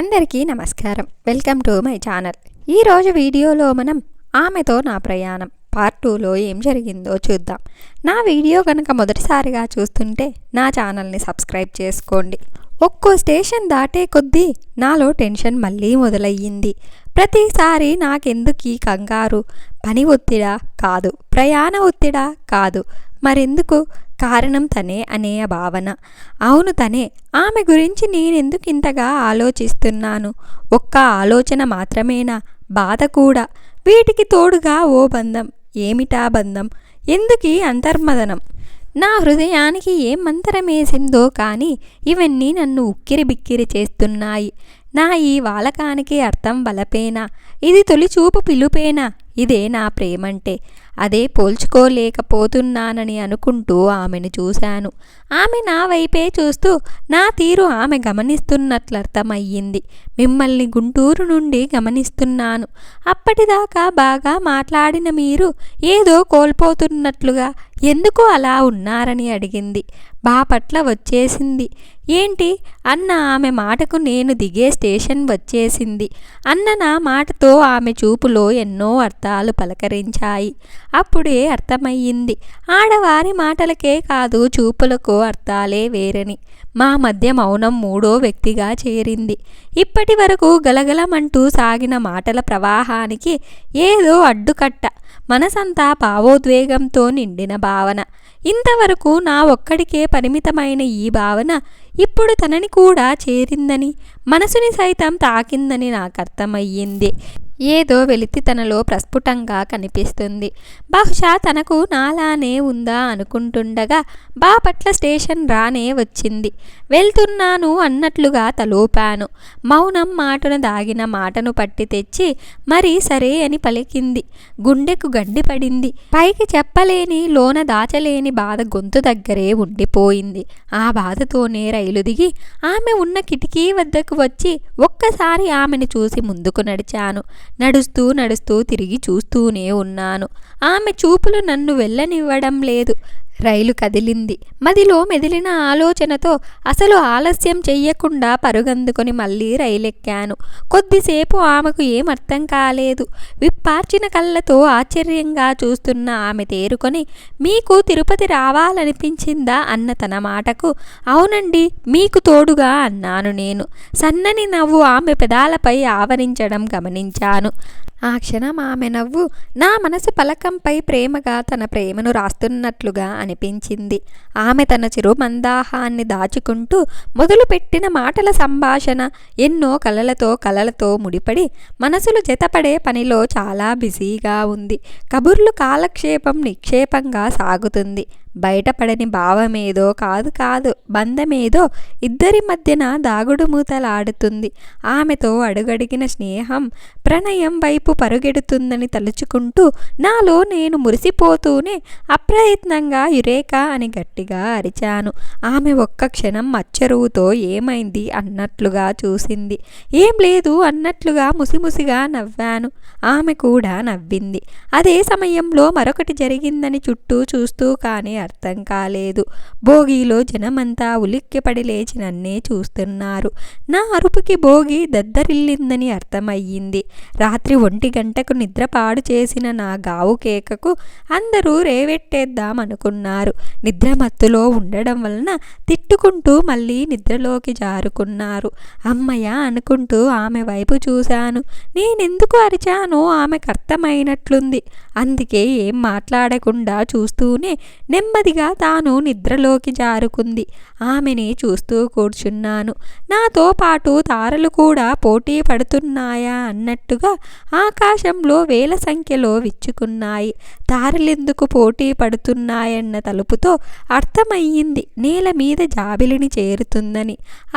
అందరికీ నమస్కారం. Welcome to my channel. ఈరోజు వీడియోలో మనం ఆమెతో నా ప్రయాణం పార్ట్ 2లో ఏం జరిగిందో చూద్దాం. నా వీడియో కనుక మొదటిసారిగా చూస్తుంటే నా ఛానల్ని సబ్స్క్రైబ్ చేసుకోండి. ఒక్కో స్టేషన్ దాటే కొద్దీ నాలో టెన్షన్ మళ్ళీ మొదలయ్యింది. ప్రతిసారి నాకెందుకు ఈ కంగారు? పని ఒత్తిడా? కాదు. ప్రయాణ ఒత్తిడా? కాదు. మరెందుకు? కారణం తనే అనే భావన. అవును తనే. ఆమె గురించి నేనెందుకు ఇంతగా ఆలోచిస్తున్నాను? ఒక్క ఆలోచన మాత్రమేనా? బాధ కూడా. వీటికి తోడుగా ఓ బంధం. ఏమిటా బంధం? ఎందుకీ అంతర్మదనం? నా హృదయానికి ఏం మంతరమేసిందో కానీ ఇవన్నీ నన్ను ఉక్కిరి బిక్కిరి చేస్తున్నాయి. నా ఈ వాలకానికి అర్థం వలపేనా? ఇది తొలిచూపు పిలుపేనా? ఇదే నా ప్రేమంటే? అదే పోల్చుకోలేకపోతున్నానని అనుకుంటూ ఆమెను చూశాను. ఆమె నా వైపే చూస్తూ నా తీరు ఆమె గమనిస్తున్నట్లర్థమయ్యింది. మిమ్మల్ని గుంటూరు నుండి గమనిస్తున్నాను. అప్పటిదాకా బాగా మాట్లాడిన మీరు ఏదో కోల్పోతున్నట్లుగా ఎందుకు అలా ఉన్నారని అడిగింది. బాపట్ల వచ్చేసింది. ఏంటి అన్న ఆమె మాటకు నేను దిగే స్టేషన్ వచ్చేసింది అన్న నా మాటతో ఆమె చూపులో ఎన్నో అర్థాలు పలకరించాయి. అప్పుడే అర్థమయ్యింది ఆడవారి మాటలకే కాదు చూపులకు అర్థాలే వేరని. మా మధ్య మౌనం మూడో వ్యక్తిగా చేరింది. ఇప్పటి వరకు గలగలమంటూ సాగిన మాటల ప్రవాహానికి ఏదో అడ్డుకట్ట. మనసంతా భావోద్వేగంతో నిండిన భావన. ఇంతవరకు నా ఒక్కడికే పరిమితమైన ఈ భావన ఇప్పుడు తనని కూడా చేరిందని, మనసుని సైతం తాకిందని నాకు అర్థమయ్యింది. ఏదో వెలితి తనలో ప్రస్ఫుటంగా కనిపిస్తుంది. బహుశా తనకు నాలానే ఉందా అనుకుంటుండగా బాపట్ల స్టేషన్ రానే వచ్చింది. వెళ్తున్నాను అన్నట్లుగా తలూపాను. మౌనం మాటను దాగిన మాటను పట్టి తెచ్చి మరీ సరే అని పలికింది. గుండెకు గడ్డిపడింది. పైకి చెప్పలేని లోన దాచలేని బాధ గొంతు దగ్గరే ఉండిపోయింది. ఆ బాధతోనే రైలు దిగి ఆమె ఉన్న కిటికీ వద్దకు వచ్చి ఒక్కసారి ఆమెను చూసి ముందుకు నడిచాను. నడుస్తూ తిరిగి చూస్తూనే ఉన్నాను. ఆమె చూపులు నన్ను వెళ్ళనివ్వడం లేదు. రైలు కదిలింది. మదిలో మెదిలిన ఆలోచనతో అసలు ఆలస్యం చెయ్యకుండా పరుగందుకొని మళ్ళీ రైలెక్కాను. కొద్దిసేపు ఆమెకు ఏం అర్థం కాలేదు. విప్పార్చిన కళ్ళతో ఆశ్చర్యంగా చూస్తున్న ఆమె తేరుకొని, మీకు తిరుపతి రావాలనిపించిందా అన్న తన మాటకు అవునండి మీకు తోడుగా అన్నాను నేను. సన్నని నవ్వు ఆమె పెదాలపై ఆవరించడం గమనించాను. ఆ క్షణం ఆమె నవ్వు నా మనసు పలకంపై ప్రేమగా తన ప్రేమను రాస్తున్నట్లుగా అనిపించింది. ఆమె తన చిరుమందాహాన్ని దాచుకుంటూ మొదలుపెట్టిన మాటల సంభాషణ ఎన్నో కలలతో ముడిపడి మనసులు జతపడే పనిలో చాలా బిజీగా ఉంది. కబుర్లు కాలక్షేపం నిక్షేపంగా సాగుతుంది. బయటపడని భావమేదో కాదు బంధమేదో ఇద్దరి మధ్యన దాగుడు మూతలాడుతుంది. ఆమెతో అడుగడిగిన స్నేహం ప్రణయం వైపు పరుగెడుతుందని తలుచుకుంటూ నాలో నేను మురిసిపోతూనే అప్రయత్నంగా యురేకా అని గట్టిగా అరిచాను. ఆమె ఒక్క క్షణం మచ్చరువుతో ఏమైంది అన్నట్లుగా చూసింది. ఏం లేదు అన్నట్లుగా ముసిముసిగా నవ్వాను. ఆమె కూడా నవ్వింది. అదే సమయంలో మరొకటి జరిగిందని చుట్టూ చూస్తూ కానీ అర్థం కాలేదు. భోగిలో జనమంతా ఉలిక్కిపడి లేచి నన్నే చూస్తున్నారు. నా అరుపుకి భోగి దద్దరిల్లిందని అర్థమయ్యింది. రాత్రి 1 గంటకు నిద్ర పాడు చేసిన నా గావు కేకకు అందరూ రేవెట్టేద్దామనుకున్నారు. నిద్రమత్తులో ఉండడం వలన తిట్టుకుంటూ మళ్ళీ నిద్రలోకి జారుకున్నారు. అమ్మయ్య అనుకుంటూ ఆమె వైపు చూశాను. నేనెందుకు అరిచానో ఆమెకు అర్థమైనట్లుంది. అందుకే ఏం మాట్లాడకుండా చూస్తూనే నెమ్మదిగా తాను నిద్రలోకి జారుకుంది. ఆమెని చూస్తూ కూర్చున్నాను. నాతో పాటు తారలు కూడా పోటీ పడుతున్నాయా అన్నట్టుగా ఆకాశంలో వేల సంఖ్యలో విచ్చుకున్నాయి. తారలెందుకు పోటీ పడుతున్నాయన్న తలుపుతో అర్థమయ్యింది నేల మీద జాబిలిని చేరుతుందని.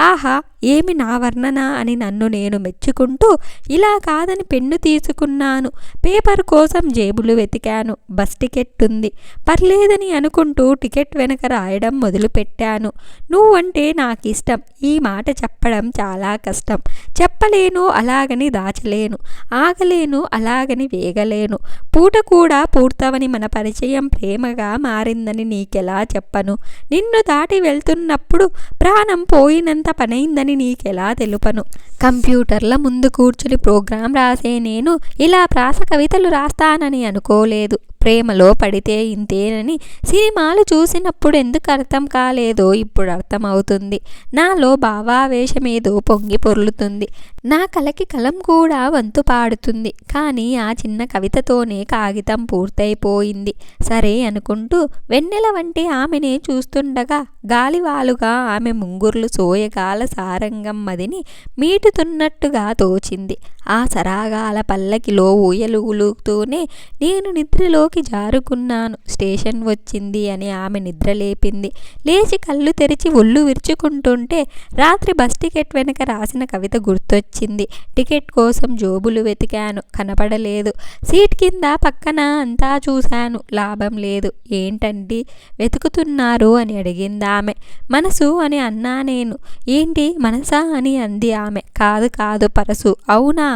ఆహా ఏమి నా వర్ణన అని నన్ను నేను మెచ్చుకుంటూ ఇలా కాదని పెన్ను తీసుకున్నాను. పేపర్ కోసం జేబులు వెతికాను. బస్ టికెట్ ఉంది. పర్లేదని అనుకుంటూ నవ్వుకుంటూ టికెట్ వెనక రాయడం మొదలుపెట్టాను. నువ్వంటే నాకిష్టం. ఈ మాట చెప్పడం చాలా కష్టం. చెప్పలేను, అలాగని దాచలేను. ఆగలేను, అలాగని వేగలేను. పూట కూడా పూర్తవని మన పరిచయం ప్రేమగా మారిందని నీకెలా చెప్పను? నిన్ను దాటి వెళ్తున్నప్పుడు ప్రాణం పోయినంత పనైందని నీకెలా తెలుపను? కంప్యూటర్ల ముందు కూర్చుని ప్రోగ్రాం రాసే నేను ఇలా ప్రాస కవితలు రాస్తానని అనుకోలేదు. ప్రేమలో పడితే ఇంతేనని సినిమాలు చూసినప్పుడు ఎందుకు అర్థం కాలేదో ఇప్పుడు అర్థమవుతుంది. నాలో భావావేశమేదో పొంగి పొర్లుతుంది. నా కలకి కలం కూడా వంతు పాడుతుంది. కానీ ఆ చిన్న కవితతోనే కాగితం పూర్తయిపోయింది. సరే అనుకుంటూ వెన్నెల వంటి ఆమెనే చూస్తుండగా గాలివాలుగా ఆమె ముంగుర్లు సోయగాల సారంగం మదిని మీటుతున్నట్టుగా తోచింది. ఆ సరాగాల పల్లకిలో ఊయలుగుతూనే నేను నిద్రలోకి జారుకున్నాను. స్టేషన్ వచ్చింది అని ఆమె నిద్రలేపింది. లేచి కళ్ళు తెరిచి ఒళ్ళు విరుచుకుంటుంటే రాత్రి బస్ టికెట్ వెనక రాసిన కవిత గుర్తొచ్చింది. టికెట్ కోసం జోబులు వెతికాను, కనపడలేదు. సీట్ కింద పక్కన అంతా చూశాను, లాభం లేదు. ఏంటండి వెతుకుతున్నారు అని అడిగింది ఆమె. మనసు అని అన్నా నేను. ఏంటి మనసా అని అంది ఆమె. కాదు కాదు పరసు. అవునా?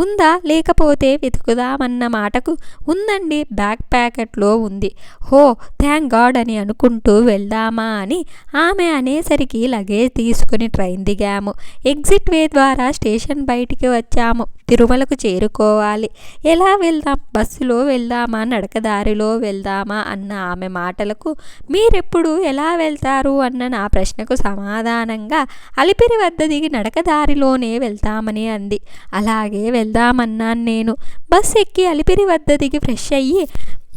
ఉందా? లేకపోతే వెతుకుదామన్న మాటకు ఉందండి, బ్యాక్ ప్యాకెట్లో ఉంది. హో థ్యాంక్ గాడ్ అని అనుకుంటూ వెళ్దామా అని ఆమె అనేసరికి లగేజ్ తీసుకుని ట్రైన్ దిగాము. ఎగ్జిట్ వే ద్వారా స్టేషన్ బయటికి వచ్చాము. తిరుమలకు చేరుకోవాలి. ఎలా వెళ్దాం? బస్సులో వెళ్దామా, నడకదారిలో వెళ్దామా అన్న ఆమె మాటలకు మీరెప్పుడు ఎలా వెళ్తారు అన్న నా ప్రశ్నకు సమాధానంగా అలిపిరి వద్ద దిగి నడకదారిలోనే వెళ్తామని అంది. అలాగే వెళ్దామన్నాను నేను. బస్ ఎక్కి అలిపిరి వద్ద దిగి ఫ్రెష్ అయ్యి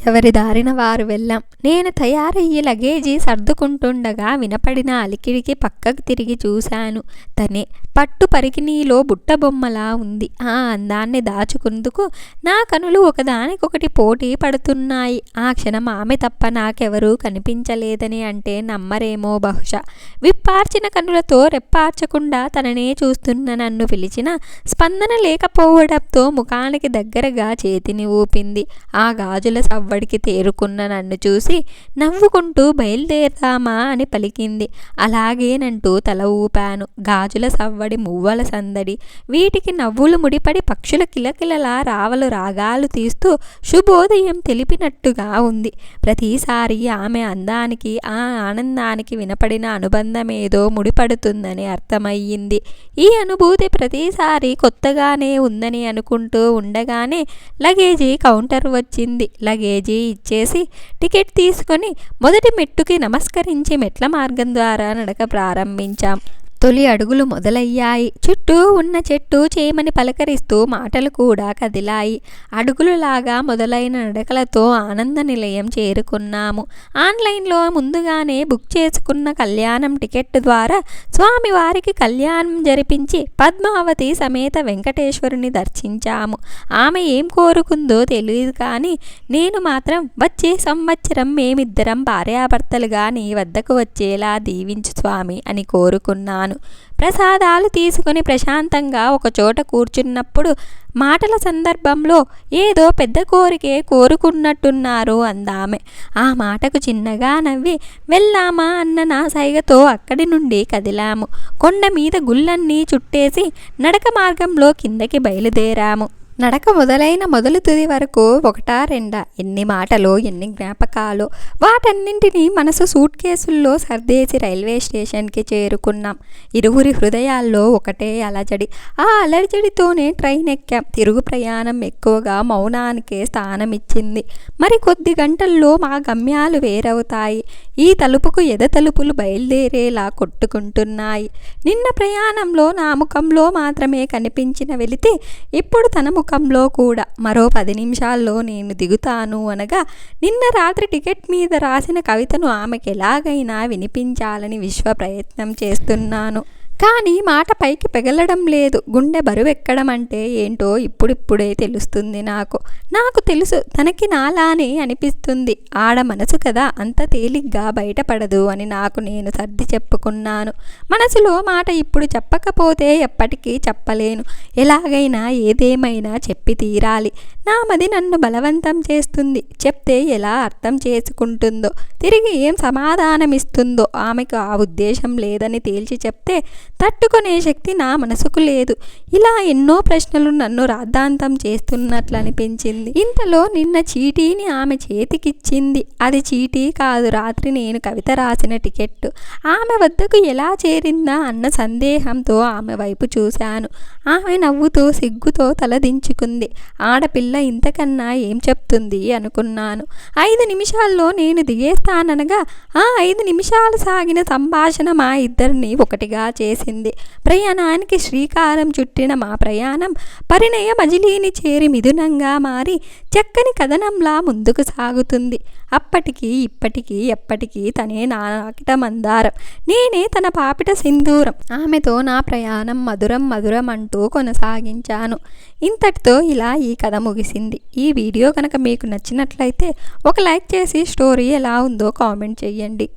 ఎవరి దారిన వారు వెళ్ళాం. నేను తయారయ్యి లగేజీ సర్దుకుంటుండగా వినపడిన అలికిడికి పక్కకు తిరిగి చూశాను. తనే పట్టు పరికిణీలో బుట్టబొమ్మలా ఉంది. ఆ అందాన్ని దాచుకుందుకు నా కనులు ఒకదానికొకటి పోటీ పడుతున్నాయి. ఆ క్షణం ఆమె తప్ప నాకెవరూ కనిపించలేదని అంటే నమ్మరేమో బహుశా. విప్పార్చిన కనులతో రెప్పార్చకుండా తననే చూస్తున్న నన్ను పిలిచిన స్పందన లేకపోవడంతో ముఖానికి దగ్గరగా చేతిని ఊపింది. ఆ గాజుల సవ్వడికి తేరుకున్న నన్ను చూసి నవ్వుకుంటూ బయలుదేరదామా అని పలికింది. అలాగేనంటూ తల ఊపాను. గాజుల సవ్వడి, మువ్వల సందడి, వీటికి నవ్వులు ముడిపడి పక్షుల కిలకిలలా రావలు రాగాలు తీస్తూ శుభోదయం తెలిపినట్టుగా ఉంది. ప్రతిసారి ఆమె అందానికి, ఆ ఆనందానికి వినపడిన అనుబంధమేదో ముడిపడుతుందని అర్థమయ్యింది. ఈ అనుభూతి ప్రతిసారి కొత్తగానే ఉందని అనుకుంటూ ఉండగానే లగేజీ కౌంటర్ వచ్చింది. లగేజీ ఇచ్చేసి టికెట్ తీసుకొని మొదటి మెట్టుకి నమస్కరించి మెట్ల మార్గం ద్వారా నడక ప్రారంభించాం. తొలి అడుగులు మొదలయ్యాయి. చుట్టూ ఉన్న చెట్టు చేమని పలకరిస్తూ మాటలు కూడా కదిలాయి. అడుగులులాగా మొదలైన నడకలతో ఆనంద నిలయం చేరుకున్నాము. ఆన్లైన్లో ముందుగానే బుక్ చేసుకున్న కళ్యాణం టికెట్ ద్వారా స్వామివారికి కళ్యాణం జరిపించి పద్మావతి సమేత వెంకటేశ్వరుని దర్శించాము. ఆమె ఏం కోరుకుందో తెలియదు కానీ నేను మాత్రం వచ్చే సంవత్సరం మేమిద్దరం భార్యాభర్తలుగా నీ వద్దకు వచ్చేలా దీవించు స్వామి అని కోరుకున్నాను. ప్రసాదాలు తీసుకుని ప్రశాంతంగా ఒక చోట కూర్చున్నప్పుడు మాటల సందర్భంలో ఏదో పెద్ద కోరికే కోరుకున్నట్టున్నారు అందామె. ఆ మాటకు చిన్నగా నవ్వి వెళ్దామా అన్న నా సైగతో అక్కడి నుండి కదిలాము. కొండ మీద గుళ్ళన్నీ చుట్టేసి నడక మార్గంలో కిందకి బయలుదేరాము. నడక మొదలైన మొదలు తుది వరకు ఒకటా రెండా ఎన్ని మాటలో ఎన్ని జ్ఞాపకాలో. వాటన్నింటినీ మనసు సూట్ కేసుల్లో సర్దేసి రైల్వే స్టేషన్కి చేరుకున్నాం. ఇరువురి హృదయాల్లో ఒకటే అలజడి. ఆ అలజడితోనే ట్రైన్ ఎక్కాం. తిరుగు ప్రయాణం ఎక్కువగా మౌనానికే స్థానమిచ్చింది. మరి కొద్ది గంటల్లో మా గమ్యాలు వేరవుతాయి. ఈ తలుపుకు ఎద తలుపులు బయలుదేరేలా కొట్టుకుంటున్నాయి. నిన్న ప్రయాణంలో నా ముఖంలో మాత్రమే కనిపించిన వెలితి ఇప్పుడు తన ముఖంలో కూడా. మరో 10 నిమిషాల్లో నేను దిగుతాను అనగా నిన్న రాత్రి టికెట్ మీద రాసిన కవితను ఆమెకు ఎలాగైనా వినిపించాలని విశ్వ ప్రయత్నం చేస్తున్నాను. కానీ మాట పైకి పెగలడం లేదు. గుండె బరువెక్కడం అంటే ఏంటో ఇప్పుడిప్పుడే తెలుస్తుంది నాకు తెలుసు తనకి నాలానే అనిపిస్తుంది. ఆడ మనసు కదా, అంత తేలిగ్గా బయటపడదు అని నాకు నేను సర్ది చెప్పుకున్నాను. మనసులో మాట ఇప్పుడు చెప్పకపోతే ఎప్పటికీ చెప్పలేను. ఎలాగైనా ఏదేమైనా చెప్పి తీరాలి. నా మది నన్ను బలవంతం చేస్తుంది. చెప్తే ఎలా అర్థం చేసుకుంటుందో తిరిగి ఏం సమాధానమిస్తుందో ఆమెకు ఆ ఉద్దేశం లేదని తేల్చి చెప్తే తట్టుకునే శక్తి నా మనసుకు లేదు. ఇలా ఎన్నో ప్రశ్నలు నన్ను రాద్ధాంతం చేస్తున్నట్లు అనిపించింది. ఇంతలో నిన్న చీటీని ఆమె చేతికిచ్చింది. అది చీటీ కాదు, రాత్రి నేను కవిత రాసిన టికెట్. ఆమె వద్దకు ఎలా చేరిందా అన్న సందేహంతో ఆమె వైపు చూశాను. ఆమె నవ్వుతూ సిగ్గుతో తలదించుకుంది. ఆడపిల్ల ఇంతకన్నా ఏం చెప్తుంది అనుకున్నాను. 5 నిమిషాల్లో నేను దిగేస్తాననగా ఆ 5 నిమిషాలు సాగిన సంభాషణ మా ఇద్దరిని ఒకటిగా చేసింది. ప్రయాణానికి శ్రీకారం చుట్టిన మా ప్రయాణం పరిణయ మజిలీని చేరి మిథునంగా మారి చక్కని కథనంలా ముందుకు సాగుతుంది. అప్పటికి ఇప్పటికీ ఎప్పటికీ తనే నా నాకిట మందారం, నేనే తన పాపిట సింధూరం. ఆమెతో నా ప్రయాణం మధురం మధురం అంటూ కొనసాగించాను. ఇంతటితో ఇలా ఈ కథ ముగిసింది. ఈ వీడియో కనుక మీకు నచ్చినట్లయితే ఒక లైక్ చేసి స్టోరీ ఎలా ఉందో కామెంట్ చేయండి.